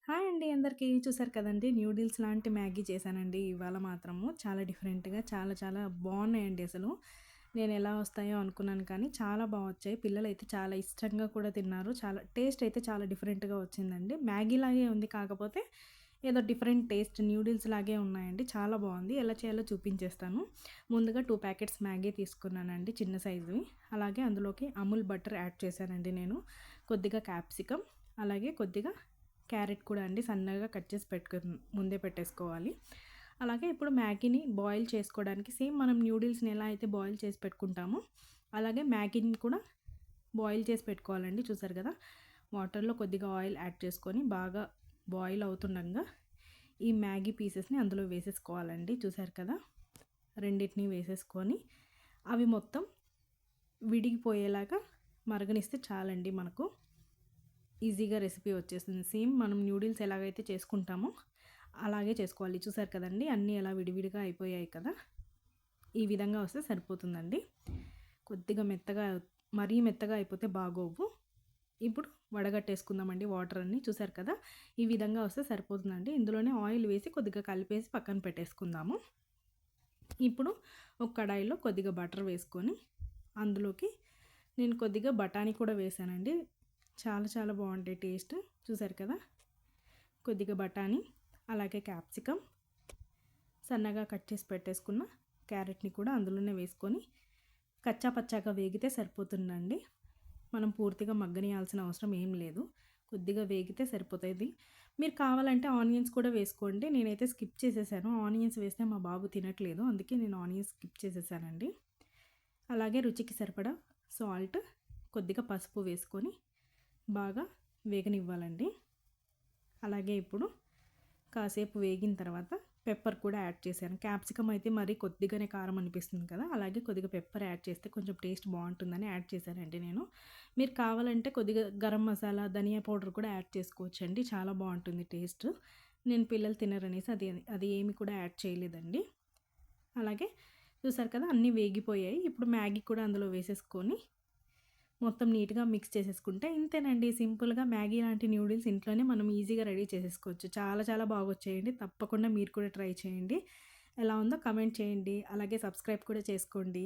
Hi అండి అందరికీ. చూసారు కదండీ! న్యూడిల్స్ లాంటి మ్యాగీ చేశానండి ఇవాళ మాత్రము. చాలా డిఫరెంట్‌గా చాలా చాలా బావున్నాయండి అసలు. నేనెలా వస్తాయో అనుకున్నాను కానీ చాలా బా వచ్చాయి. పిల్లలైతే చాలా ఇష్టంగా కూడా తిన్నారు. చాలా టేస్ట్ అయితే చాలా డిఫరెంట్‌గా వచ్చిందండి. మ్యాగీ లాగే ఉంది కాకపోతే ఏదో డిఫరెంట్ టేస్ట్ న్యూడిల్స్ లాగే ఉన్నాయండి. చాలా బావుంది. ఎలా చేయాలో చూపించేస్తాను. ముందుగా 2 ప్యాకెట్స్ మ్యాగీ తీసుకున్నానండి చిన్న సైజువి. అలాగే అందులోకి అమూల్ బటర్ యాడ్ చేశానండి నేను. కొద్దిగా క్యాప్సికమ్, అలాగే కొద్దిగా క్యారెట్ కూడా అండి సన్నగా కట్ చేసి ముందే పెట్టేసుకోవాలి. అలాగే ఇప్పుడు మ్యాగీని బాయిల్ చేసుకోవడానికి సేమ్ మనం న్యూడిల్స్‌ని ఎలా అయితే బాయిల్ చేసి పెట్టుకుంటామో, అలాగే మ్యాగీని కూడా బాయిల్ చేసి పెట్టుకోవాలండి. చూసారు కదా! వాటర్‌లో కొద్దిగా ఆయిల్ యాడ్ చేసుకొని బాగా బాయిల్ అవుతుండంగా ఈ మ్యాగీ పీసెస్‌ని అందులో వేసేసుకోవాలండి. చూసారు కదా! రెండిటిని వేసేసుకొని అవి మొత్తం విడిగిపోయేలాగా మరగనిస్తే చాలండి మనకు. ఈజీగా రెసిపీ వచ్చేస్తుంది. సేమ్ మనం న్యూడిల్స్ ఎలాగైతే చేసుకుంటామో అలాగే చేసుకోవాలి. చూసారు కదండీ! అన్నీ ఎలా విడివిడిగా అయిపోయాయి కదా! ఈ విధంగా వస్తే సరిపోతుందండి. కొద్దిగా మెత్తగా మరీ మెత్తగా అయిపోతే బాగోవు. ఇప్పుడు వడగట్టేసుకుందామండి వాటర్ అన్నీ. చూసారు కదా! ఈ విధంగా వస్తే సరిపోతుందండి. ఇందులోనే ఆయిల్ వేసి కొద్దిగా కలిపేసి పక్కన పెట్టేసుకుందాము. ఇప్పుడు ఒక కడాయిలో కొద్దిగా బటర్ వేసుకొని అందులోకి నేను కొద్దిగా బఠానీ కూడా వేసానండి. చాలా చాలా బాగుంటాయి టేస్ట్. చూసారు కదా! కొద్దిగా బఠానీ, అలాగే క్యాప్సికమ్, సన్నగా కట్ చేసి పెట్టేసుకున్న క్యారెట్ని కూడా అందులోనే వేసుకొని కచ్చా పచ్చాగా వేగితే సరిపోతుందండి. మనం పూర్తిగా మగ్గనియాల్సిన అవసరం ఏం లేదు. కొద్దిగా వేగితే సరిపోతుంది. మీరు కావాలంటే ఆనియన్స్ కూడా వేసుకోండి. నేనైతే స్కిప్ చేసేసాను. ఆనియన్స్ వేస్తే మా బాబు తినట్లేదు. అందుకే నేను ఆనియన్స్ స్కిప్ చేసేసానండి. అలాగే రుచికి సరిపడా సాల్ట్, కొద్దిగా పసుపు వేసుకొని బాగా వేగనివ్వాలండి. అలాగే ఇప్పుడు కాసేపు వేగిన తర్వాత పెప్పర్ కూడా యాడ్ చేశాను. క్యాప్సికమ్ అయితే మరీ కొద్దిగానే కారం అనిపిస్తుంది కదా! అలాగే కొద్దిగా పెప్పర్ యాడ్ చేస్తే కొంచెం టేస్ట్ బాగుంటుందని యాడ్ చేశానండి నేను. మీరు కావాలంటే కొద్దిగా గరం మసాలా, ధనియా పౌడర్ కూడా యాడ్ చేసుకోవచ్చండి. చాలా బాగుంటుంది టేస్ట్. నేను పిల్లలు తినరనేసి అది ఏమి కూడా యాడ్ చేయలేదండి. అలాగే చూసారు కదా! అన్నీ వేగిపోయాయి. ఇప్పుడు మ్యాగీ కూడా అందులో వేసేసుకొని మొత్తం నీట్‌గా మిక్స్ చేసేసుకుంటే ఇంతేనండి. సింపుల్‌గా మ్యాగీ లాంటి న్యూడిల్స్ ఇంట్లోనే మనం ఈజీగా రెడీ చేసేసుకోవచ్చు. చాలా చాలా బాగొచ్చాయండి. తప్పకుండా మీరు కూడా ట్రై చేయండి. ఎలా ఉందో కామెంట్ చేయండి. అలాగే సబ్స్క్రైబ్ కూడా చేసుకోండి.